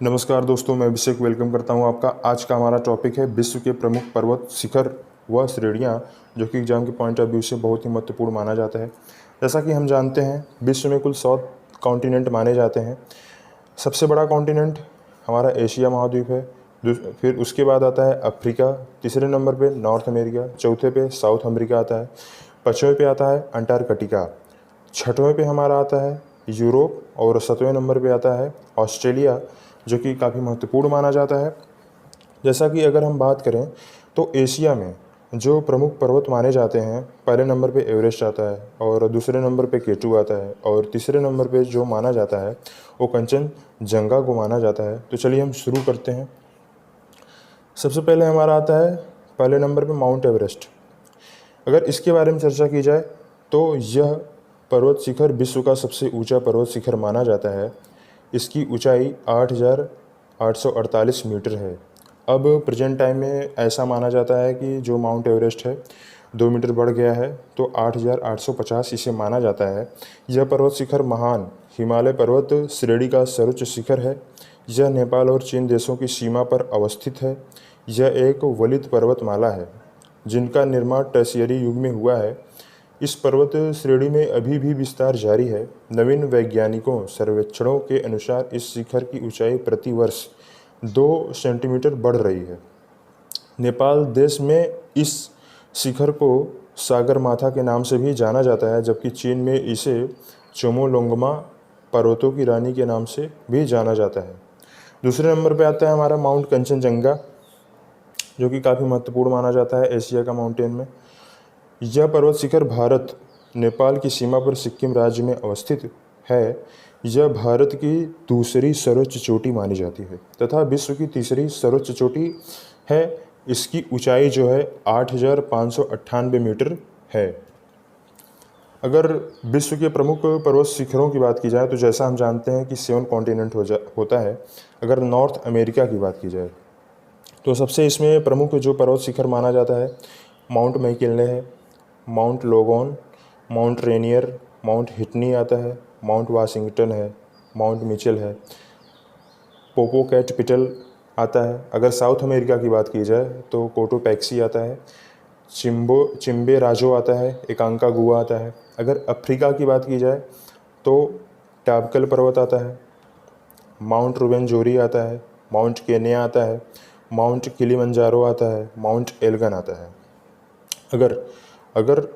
नमस्कार दोस्तों, मैं अभिषेक वेलकम करता हूं आपका। आज का हमारा टॉपिक है विश्व के प्रमुख पर्वत शिखर व श्रेणियां, जो कि एग्जाम के पॉइंट ऑफ व्यू से बहुत ही महत्वपूर्ण माना जाता है। जैसा कि हम जानते हैं, विश्व में कुल 100 कॉन्टिनेंट माने जाते हैं। सबसे बड़ा कॉन्टिनेंट हमारा एशिया महाद्वीप है। फिर उसके बाद आता है अफ्रीका, तीसरे नंबर पे नॉर्थ अमेरिका, चौथे पे साउथ अमेरिका आता है, पाँचवें पे आता है अंटार्कटिका, छठवें पे हमारा आता है यूरोप और 7वें नंबर पे आता है ऑस्ट्रेलिया, जो कि काफ़ी महत्वपूर्ण माना जाता है। जैसा कि अगर हम बात करें तो एशिया में जो प्रमुख पर्वत माने जाते हैं, पहले नंबर पे एवरेस्ट आता है और दूसरे नंबर पे केटू आता है और तीसरे नंबर पे जो माना जाता है वो कंचनजंगा को माना जाता है। तो चलिए हम शुरू करते हैं। सबसे पहले हमारा आता है पहले नंबर पे माउंट एवरेस्ट। अगर इसके बारे में चर्चा की जाए तो यह पर्वत शिखर विश्व का सबसे ऊंचा पर्वत शिखर माना जाता है। इसकी ऊंचाई 8,848 मीटर है। अब प्रेजेंट टाइम में ऐसा माना जाता है कि जो माउंट एवरेस्ट है 2 मीटर बढ़ गया है, तो 8,850 इसे माना जाता है। यह पर्वत शिखर महान हिमालय पर्वत श्रेणी का सर्वोच्च शिखर है। यह नेपाल और चीन देशों की सीमा पर अवस्थित है। यह एक वलित पर्वतमाला है जिनका निर्माण टर्शियरी युग में हुआ है। इस पर्वत श्रेणी में अभी भी विस्तार जारी है। नवीन वैज्ञानिकों सर्वेक्षणों के अनुसार इस शिखर की ऊंचाई प्रति वर्ष 2 सेंटीमीटर बढ़ रही है। नेपाल देश में इस शिखर को सागरमाथा के नाम से भी जाना जाता है, जबकि चीन में इसे चोमोलोंगमा पर्वतों की रानी के नाम से भी जाना जाता है। दूसरे नंबर पर आता है हमारा माउंट कंचनजंगा, जो कि काफ़ी महत्वपूर्ण माना जाता है एशिया का माउंटेन में। यह पर्वत शिखर भारत नेपाल की सीमा पर सिक्किम राज्य में अवस्थित है। यह भारत की दूसरी सर्वोच्च चोटी मानी जाती है तथा विश्व की तीसरी सर्वोच्च चोटी है। इसकी ऊंचाई जो है 8,598 मीटर है। अगर विश्व के प्रमुख पर्वत शिखरों की बात की जाए तो जैसा हम जानते हैं कि 7 कॉन्टिनेंट होता है। अगर नॉर्थ अमेरिका की बात की जाए तो सबसे इसमें प्रमुख जो पर्वत शिखर माना जाता है माउंट मैकिन्ले है, माउंट लोगोन, माउंट रेनियर, माउंट हिटनी आता है, माउंट वाशिंगटन है, माउंट मिचेल है, पोपोकैटपिटल आता है। अगर साउथ अमेरिका की बात की जाए तो कोटोपैक्सी आता है, चिम्बे राजो आता है, एकांकागुआ आता है। अगर अफ्रीका की बात की जाए तो टाबकल पर्वत आता है, माउंट रुवेनजोरी आता है, माउंट केनिया आता है, माउंट किलिमंजारो आता है, माउंट एल्गन आता है। अगर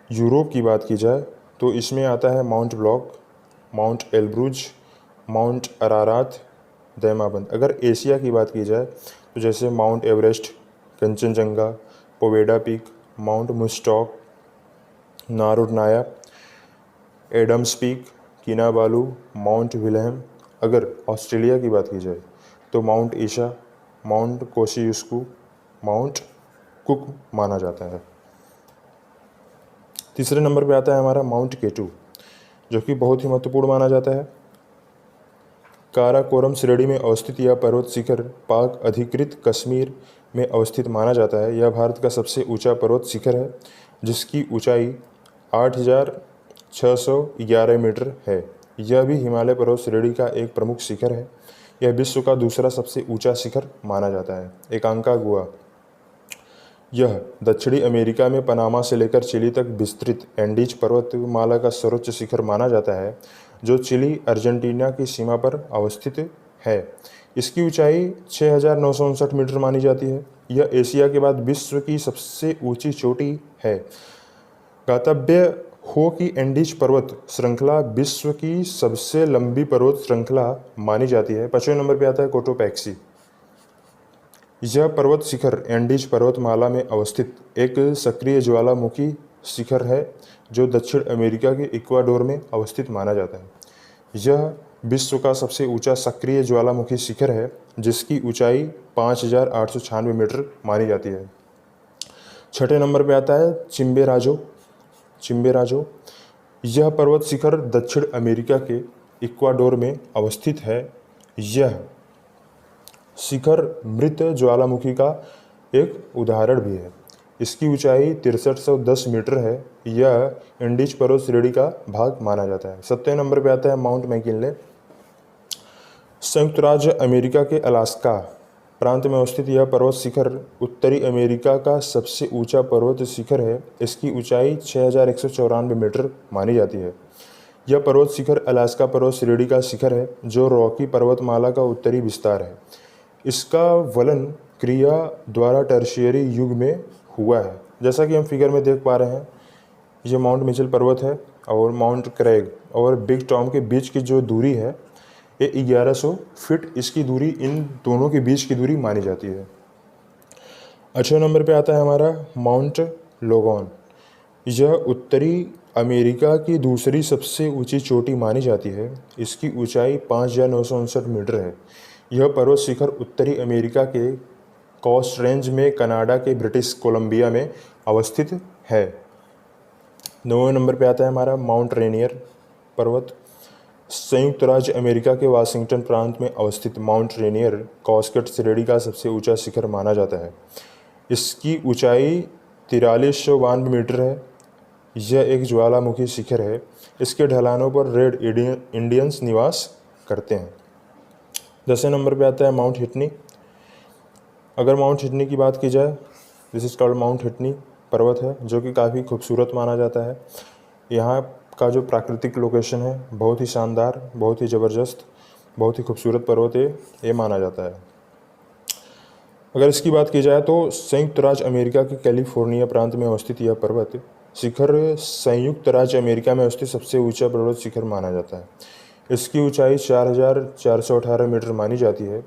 यूरोप की बात की जाए तो इसमें आता है Mount Blanc, Mount Elbrus, Mount Ararat, Damavand. अगर एशिया की बात की जाए तो जैसे Mount Everest, Kanchenjunga, Pobeda Peak, Mount मुस्टॉक, नारुनाया, Adams Peak, Kinabalu, Mount Wilhelm. अगर ऑस्ट्रेलिया की बात की जाए तो Mount Isa, Mount Kosciuszko, Mount Cook माना जाता है। तीसरे नंबर पे आता है हमारा माउंट केटू, जो कि बहुत ही महत्वपूर्ण माना जाता है। काराकोरम श्रेणी में अवस्थित यह पर्वत शिखर पाक अधिकृत कश्मीर में अवस्थित माना जाता है। यह भारत का सबसे ऊंचा पर्वत शिखर है जिसकी ऊंचाई 8,611 मीटर है। यह भी हिमालय पर्वत श्रेणी का एक प्रमुख शिखर है। यह विश्व का दूसरा सबसे ऊंचा शिखर माना जाता है। एकांकागुआ, यह दक्षिणी अमेरिका में पनामा से लेकर चिली तक विस्तृत एंडीज पर्वतमाला का सर्वोच्च शिखर माना जाता है, जो चिली अर्जेंटीना की सीमा पर अवस्थित है। इसकी ऊंचाई 6,959 मीटर मानी जाती है। यह एशिया के बाद विश्व की सबसे ऊंची चोटी है। ज्ञातव्य हो कि एंडीज पर्वत श्रृंखला विश्व की सबसे लंबी पर्वत श्रृंखला मानी जाती है। 5वें नंबर पर आता है कोटोपैक्सी। यह पर्वत शिखर एंडीज पर्वतमाला में अवस्थित एक सक्रिय ज्वालामुखी शिखर है जो दक्षिण अमेरिका के इक्वाडोर में अवस्थित माना जाता है। यह विश्व का सबसे ऊंचा सक्रिय ज्वालामुखी शिखर है जिसकी ऊंचाई 5,896 मीटर मानी जाती है। 6ठे नंबर पर आता है चिम्बेराजो। यह पर्वत शिखर दक्षिण अमेरिका के इक्वाडोर में अवस्थित है। यह शिखर मृत ज्वालामुखी का एक उदाहरण भी है। इसकी ऊंचाई 6310 मीटर है। यह एंडीज पर्वत श्रेणी का भाग माना जाता है। 7वें नंबर पे आता है माउंट मैकिन्ले। संयुक्त राज्य अमेरिका के अलास्का प्रांत में अवस्थित यह पर्वत शिखर उत्तरी अमेरिका का सबसे ऊंचा पर्वत शिखर है। इसकी ऊंचाई 6194 मीटर मानी जाती है। यह पर्वत शिखर अलास्का पर्वत श्रेणी का शिखर है जो रॉकी पर्वतमाला का उत्तरी विस्तार है। इसका वलन क्रिया द्वारा टर्शियरी युग में हुआ है। जैसा कि हम फिगर में देख पा रहे हैं, यह माउंट मिचेल पर्वत है और माउंट क्रेग और बिग टॉम के बीच की जो दूरी है ये 1100 फीट इसकी दूरी, इन दोनों के बीच की दूरी मानी जाती है। 8वें नंबर पे आता है हमारा माउंट लोगोन। यह उत्तरी अमेरिका की दूसरी सबसे ऊंची चोटी मानी जाती है। इसकी ऊंचाई 5959 मीटर है। यह पर्वत शिखर उत्तरी अमेरिका के कोस्ट रेंज में कनाडा के ब्रिटिश कोलंबिया में अवस्थित है। 9वें नंबर पे आता है हमारा माउंट रेनियर पर्वत। संयुक्त राज्य अमेरिका के वाशिंगटन प्रांत में अवस्थित माउंट रेनियर कॉस्केट श्रेणी का सबसे ऊंचा शिखर माना जाता है। इसकी ऊंचाई 4392 मीटर है। यह एक ज्वालामुखी शिखर है। इसके ढलानों पर रेड इंडियंस निवास करते हैं। 10वें नंबर पे आता है माउंट हिटनी। अगर माउंट हिटनी की बात की जाए, दिस इज कॉल्ड माउंट हिटनी पर्वत है जो कि काफ़ी खूबसूरत माना जाता है। यहाँ का जो प्राकृतिक लोकेशन है बहुत ही शानदार, बहुत ही ज़बरदस्त, बहुत ही खूबसूरत पर्वत है ये माना जाता है। अगर इसकी बात की जाए तो संयुक्त राज्य अमेरिका के कैलिफोर्निया प्रांत में अवस्थित यह पर्वत शिखर संयुक्त राज्य अमेरिका में अवस्थित सबसे ऊंचा पर्वत शिखर माना जाता है। इसकी ऊंचाई 4418 मीटर मानी जाती है।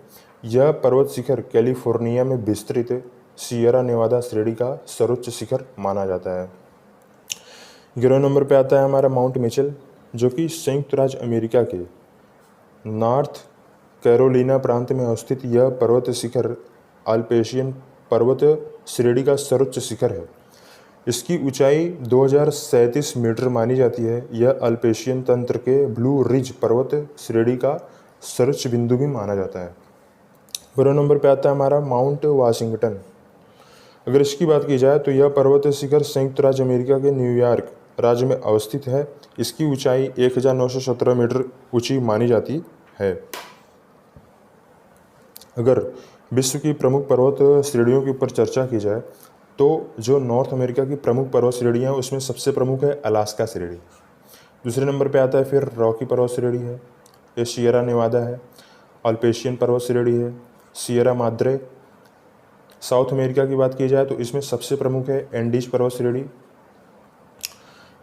यह पर्वत शिखर कैलिफोर्निया में विस्तृत सियरा नेवादा श्रेणी का सर्वोच्च शिखर माना जाता है। 11वें नंबर पे आता है हमारा माउंट मिचेल जो कि संयुक्त राज्य अमेरिका के नॉर्थ कैरोलिना प्रांत में अवस्थित यह पर्वत शिखर अल्पेशियन पर्वत श्रेणी का सर्वोच्च शिखर है। इसकी ऊंचाई 2037 मीटर मानी जाती है। यह अल्पेशियन तंत्र के ब्लू रिज पर्वत श्रेणी का सर्वोच्च बिंदु भी माना जाता है। 12वें नंबर पे आता है हमारा माउंट वाशिंगटन। अगर इसकी बात की जाए तो यह पर्वत शिखर संयुक्त राज्य अमेरिका के न्यूयॉर्क राज्य में अवस्थित है। इसकी ऊंचाई 1917 मीटर ऊंची मानी जाती है। अगर विश्व की प्रमुख पर्वत श्रेणियों के ऊपर चर्चा की जाए तो जो नॉर्थ अमेरिका की प्रमुख पर्वत श्रेणियाँ हैं उसमें सबसे प्रमुख है अलास्का श्रेणी। दूसरे नंबर पे आता है फिर रॉकी पर्वत श्रेणी है, ये सियरा नेवादा है। अल्पेशियन पर्वत श्रेणी है, सियरा माद्रे। साउथ अमेरिका की बात की जाए तो इसमें सबसे प्रमुख है एंडीज पर्वत श्रेणी।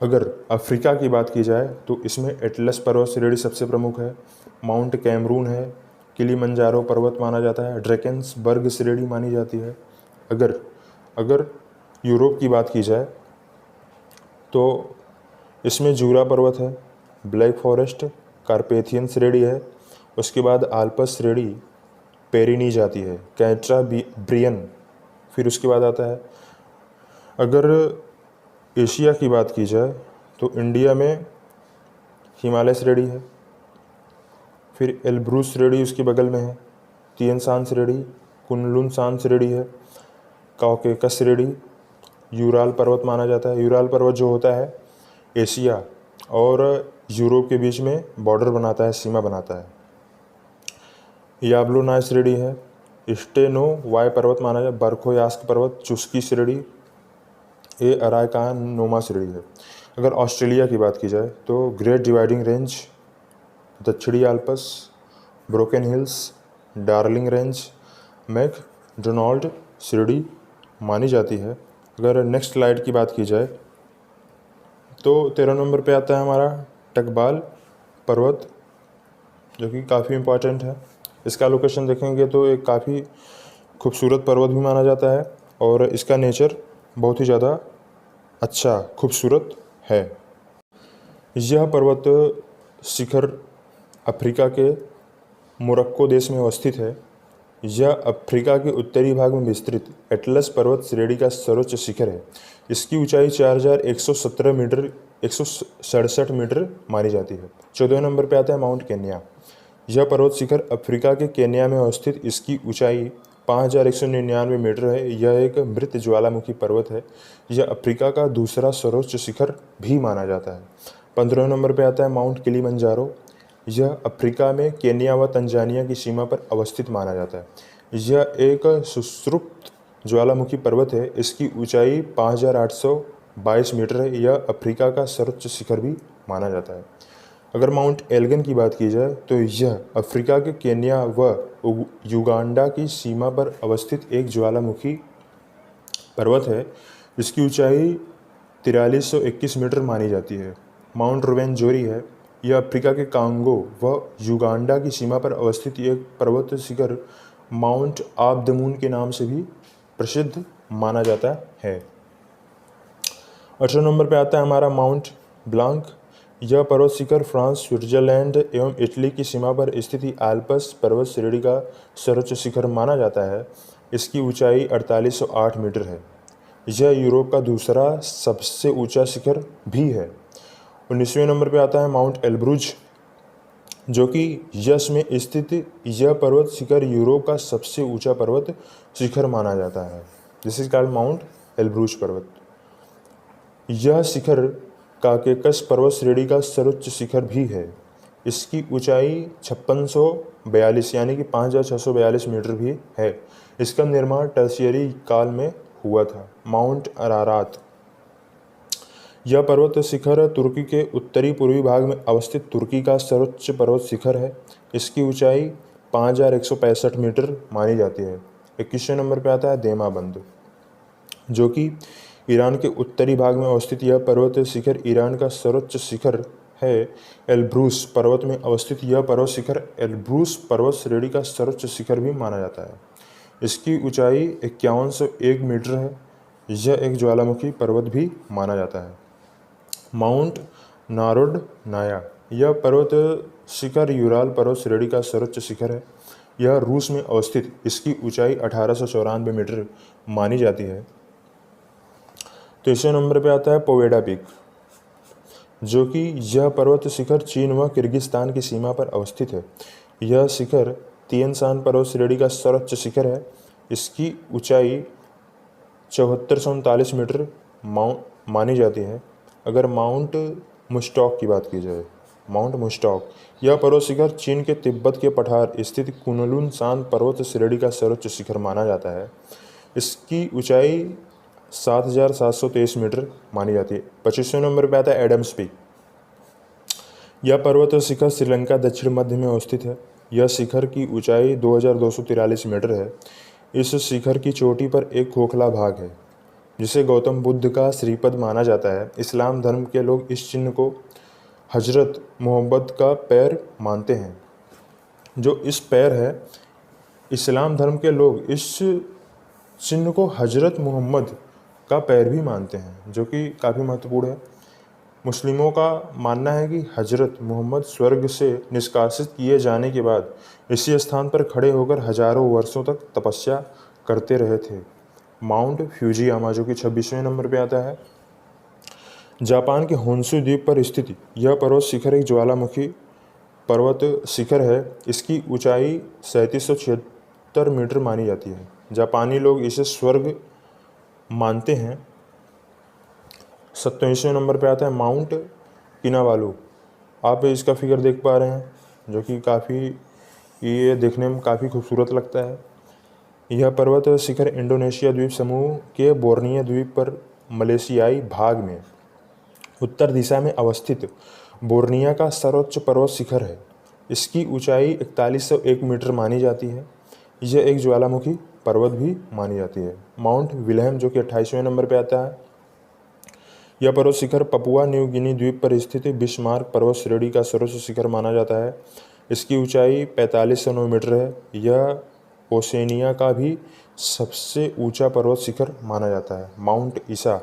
अगर अफ्रीका की बात की जाए तो इसमें एटलस पर्वत श्रेणी सबसे प्रमुख है। माउंट कैमरून है, किलीमंजारो पर्वत माना जाता है, ड्रैकेंसबर्ग श्रेणी मानी जाती है। अगर यूरोप की बात की जाए तो इसमें जूरा पर्वत है, ब्लैक फॉरेस्ट कार्पेथियन श्रेणी है। उसके बाद आल्पस श्रेणी पेरिनीज आती है, कैंटाब्रियन। फिर उसके बाद आता है, अगर एशिया की बात की जाए तो इंडिया में हिमालय श्रेणी है। फिर एल्ब्रूस श्रेणी उसके बगल में है, तिएन शान श्रेणी, कुनलुन शान श्रेणी है, काउकेकस श्रेणी, यूराल पर्वत माना जाता है। यूराल पर्वत जो होता है एशिया और यूरोप के बीच में बॉर्डर बनाता है, सीमा बनाता है। याब्लोनाय श्रेणी है, स्टेनो वाय पर्वत माना जाए, बर्खोयास्क पर्वत चुस्की श्रेणी, ये अराकान नोमा श्रेणी है। अगर ऑस्ट्रेलिया की बात की जाए तो ग्रेट डिवाइडिंग रेंज, दक्षिणी Alps, Broken Hills, Darling Range, McDonald श्रेणी मानी जाती है। अगर नेक्स्ट स्लाइड की बात की जाए तो 13 नंबर पे आता है हमारा टकबाल पर्वत जो कि काफ़ी इम्पॉर्टेंट है। इसका लोकेशन देखेंगे तो एक काफ़ी खूबसूरत पर्वत भी माना जाता है और इसका नेचर बहुत ही ज़्यादा अच्छा खूबसूरत है। यह पर्वत शिखर अफ्रीका के मोरक्को देश में अवस्थित है। यह अफ्रीका के उत्तरी भाग में विस्तृत एटलस पर्वत श्रेणी का सर्वोच्च शिखर है। इसकी ऊंचाई 4117 मीटर 167 मीटर मानी जाती है। 14वें नंबर पर आता है माउंट केन्या। यह पर्वत शिखर अफ्रीका के केन्या में अवस्थित, इसकी ऊंचाई 5199 मीटर है। यह एक मृत ज्वालामुखी पर्वत है। यह अफ्रीका का दूसरा सर्वोच्च शिखर भी माना जाता है। 15वें नंबर पर आता है माउंट किलीमंजारो। यह अफ्रीका में केन्या व तंजानिया की सीमा पर अवस्थित माना जाता है। यह एक सुषुप्त ज्वालामुखी पर्वत है। इसकी ऊंचाई 5822 मीटर है। यह अफ्रीका का सर्वोच्च शिखर भी माना जाता है। अगर माउंट एल्गन की बात की जाए तो यह अफ्रीका के केन्या व युगांडा की सीमा पर अवस्थित एक ज्वालामुखी पर्वत है। इसकी ऊंचाई 4321 मीटर मानी जाती है। माउंट रुवेनजोरी है। यह अफ्रीका के कांगो व युगांडा की सीमा पर अवस्थित एक पर्वत शिखर माउंट ऑफ द मून के नाम से भी प्रसिद्ध माना जाता है। 18 नंबर पे आता है हमारा माउंट ब्लांक। यह पर्वत शिखर फ्रांस, स्विट्जरलैंड एवं इटली की सीमा पर स्थित आल्प्स पर्वत श्रेणी का सर्वोच्च शिखर माना जाता है। इसकी ऊंचाई 4808 मीटर है। यह यूरोप का दूसरा सबसे ऊंचा शिखर भी है। 19वें नंबर पे आता है माउंट एल्ब्रूज, जो कि यश में स्थित यह पर्वत शिखर यूरोप का सबसे ऊंचा पर्वत शिखर माना जाता है। This is called mount Elburz पर्वत। यह शिखर काकेकस पर्वत श्रेणी का सर्वोच्च शिखर भी है। इसकी ऊंचाई 5642 यानी कि 5642 मीटर भी है। इसका निर्माण टर्शियरी काल में हुआ था। माउंट अरारात, यह पर्वत शिखर तुर्की के उत्तरी पूर्वी भाग में अवस्थित तुर्की का सर्वोच्च पर्वत शिखर है। इसकी ऊंचाई 5165 मीटर मानी जाती है। 21वें नंबर पर आता है देमाबंद, जो कि ईरान के उत्तरी भाग में अवस्थित यह पर्वत शिखर ईरान का सर्वोच्च शिखर है। एल्ब्रूस पर्वत में अवस्थित यह पर्वत शिखर एल्ब्रूस पर्वत श्रेणी का सर्वोच्च शिखर भी माना जाता है। इसकी ऊंचाई 5101 मीटर है। यह एक ज्वालामुखी पर्वत भी माना जाता है। माउंट नारोडनाया, यह पर्वत शिखर यूराल पर्वत श्रेणी का सर्वोच्च शिखर है। यह रूस में अवस्थित इसकी ऊंचाई 1894 मीटर मानी जाती है। 23वें नंबर पे आता है पोवेडा पीक, जो कि यह पर्वत शिखर चीन व किर्गिस्तान की सीमा पर अवस्थित है। यह शिखर तिएन शान पर्वत श्रेणी का सर्वोच्च शिखर है। इसकी ऊंचाई 7439 मीटर मानी जाती है। अगर माउंट मुस्टॉक की बात की जाए, माउंट मुस्टॉक, यह पर्वत शिखर चीन के तिब्बत के पठार स्थित कुनलुन शान पर्वत श्रेणी का सर्वोच्च शिखर माना जाता है। इसकी ऊंचाई 7723 मीटर मानी जाती है। 25वें नंबर पर आता है एडम्स पीक। यह पर्वत शिखर श्रीलंका दक्षिण मध्य में अवस्थित है। यह शिखर की ऊंचाई 2243 मीटर है। इस शिखर की चोटी पर एक खोखला भाग है, जिसे गौतम बुद्ध का श्रीपद माना जाता है। इस्लाम धर्म के लोग इस चिन्ह को हजरत मोहम्मद का पैर मानते हैं। जो इस पैर है, इस्लाम धर्म के लोग इस चिन्ह को हजरत मोहम्मद का पैर भी मानते हैं, जो कि काफ़ी महत्वपूर्ण है। मुस्लिमों का मानना है कि हजरत मोहम्मद स्वर्ग से निष्कासित किए जाने के बाद इसी स्थान पर खड़े होकर हजारों वर्षों तक तपस्या करते रहे थे। माउंट फ्यूजियामा, जो कि 26वें नंबर पर आता है। जापान के होन्शु द्वीप पर स्थित यह पर्वत शिखर एक ज्वालामुखी पर्वत शिखर है। इसकी ऊंचाई 3776 मीटर मानी जाती है। जापानी लोग इसे स्वर्ग मानते हैं। 27वें नंबर पे आता है माउंट किनावालू। आप इसका फिगर देख पा रहे हैं, जो कि काफ़ी ये देखने में काफ़ी खूबसूरत लगता है। यह पर्वत शिखर इंडोनेशिया द्वीप समूह के बोर्नियो द्वीप पर मलेशियाई भाग में उत्तर दिशा में अवस्थित बोर्निया का सर्वोच्च पर्वत शिखर है। इसकी ऊंचाई 4101 मीटर मानी जाती है। यह एक ज्वालामुखी पर्वत भी मानी जाती है। माउंट विल्हेम, जो कि 28वें नंबर पर आता है। यह पर्वत शिखर पपुआ न्यू गिनी द्वीप पर स्थित बिस्मार्क पर्वत श्रेणी का सर्वोच्च शिखर माना जाता है। इसकी ऊंचाई 4509 मीटर है। यह ओसेनिया का भी सबसे ऊंचा पर्वत शिखर माना जाता है। माउंट ईसा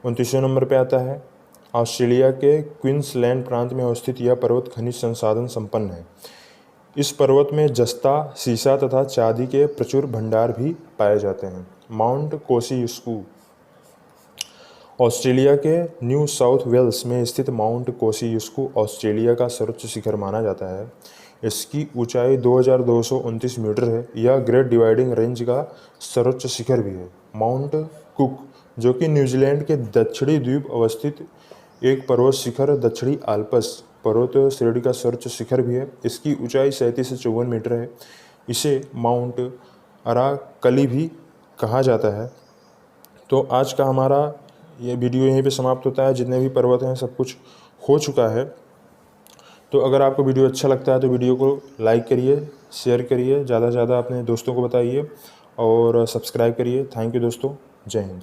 29वें नंबर पर आता है। ऑस्ट्रेलिया के क्वींसलैंड प्रांत में अवस्थित यह पर्वत खनिज संसाधन संपन्न है। इस पर्वत में जस्ता, सीसा तथा चांदी के प्रचुर भंडार भी पाए जाते हैं। माउंट कोसियुस्कू, ऑस्ट्रेलिया के न्यू साउथ वेल्स में स्थित माउंट कोसियुस्कू ऑस्ट्रेलिया का सर्वोच्च शिखर माना जाता है। इसकी ऊंचाई 2229 मीटर है। यह ग्रेट डिवाइडिंग रेंज का सर्वोच्च शिखर भी है। माउंट कुक, जो कि न्यूजीलैंड के दक्षिणी द्वीप अवस्थित एक पर्वत शिखर दक्षिणी आल्प्स पर्वत श्रेणी का सर्वोच्च शिखर भी है। इसकी ऊंचाई 37 से 54 मीटर है। इसे माउंट अराकली भी कहा जाता है। तो आज का हमारा ये वीडियो यहीं पे समाप्त होता है। जितने भी पर्वत हैं सब कुछ हो चुका है। तो अगर आपको वीडियो अच्छा लगता है तो वीडियो को लाइक करिए, शेयर करिए, ज़्यादा से ज़्यादा अपने दोस्तों को बताइए और सब्सक्राइब करिए। थैंक यू दोस्तों, जय हिंद।